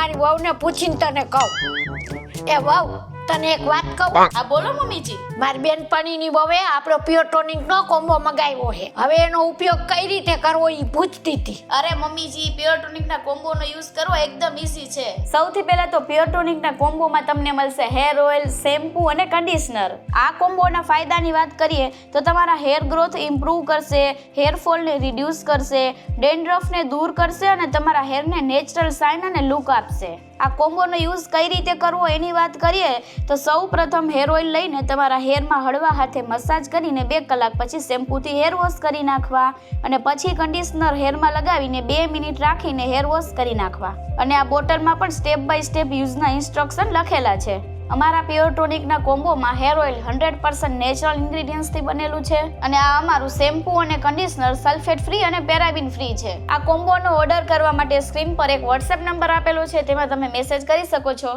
મારી વહુને પૂછીને તને કહું એ વહુ તને એક વાત કહું હા બોલો મમ્મીજી. મારી બેનપણીની વહુએ આપણો પ્યોર ટોનિક નો કોમ્બો મંગાવ્યો છે હવે એનો ઉપયોગ કઈ રીતે કરવો એ પૂછતી હતી અરે મમ્મીજી પ્યોર ટોનિકના કોમ્બોનો યુઝ કરવો એકદમ ઈઝી છે. સૌથી પહેલા તો પ્યોર ટોનિકના કોમ્બોમાં તમને મળશે હેર ઓઇલ, શેમ્પૂ અને કન્ડિશનર. આ કોમ્બોના ફાયદાની વાત કરીએ તો તમારા હેર ગ્રોથ ઇમ્પ્રૂવ કરશે, હેર ફોલને રિડ્યુસ કરશે, ડેન્ડ્રફને દૂર કરશે અને તમારા હેરને નેચરલ શાઇન અને લુક આપશે. આ કોમ્બોનો યુઝ કઈ રીતે કરવો એની વાત કરીએ તો સૌ પ્રથમ હેર ઓઇલ લઈને તમારા હેરમાં હળવા હાથે મસાજ કરીને 2 કલાક પછી શેમ્પૂથી હેર વોશ કરી નાખવા અને પછી કન્ડિશનર હેરમાં લગાવીને 2 મિનિટ રાખીને હેર વોશ કરી નાખવા. અને આ બોટલમાં પણ સ્ટેપ બાય સ્ટેપ યુઝના ઇન્સ્ટ્રક્શન લખેલા છે. અમારા પ્યોર ટોનિકના કોમ્બોમાં હેર ઓઇલ 100% નેચરલ ઇન્ગ્રેડિયન્ટ્સથી બનેલું છે અને આ અમારું શેમ્પૂ અને કન્ડિશનર સલ્ફેટ ફ્રી અને પેરાબિન ફ્રી છે. આ કોમ્બોનો ઓર્ડર કરવા માટે સ્ક્રીન પર એક WhatsApp નંબર આપેલો છે તેમાં તમે મેસેજ કરી શકો છો.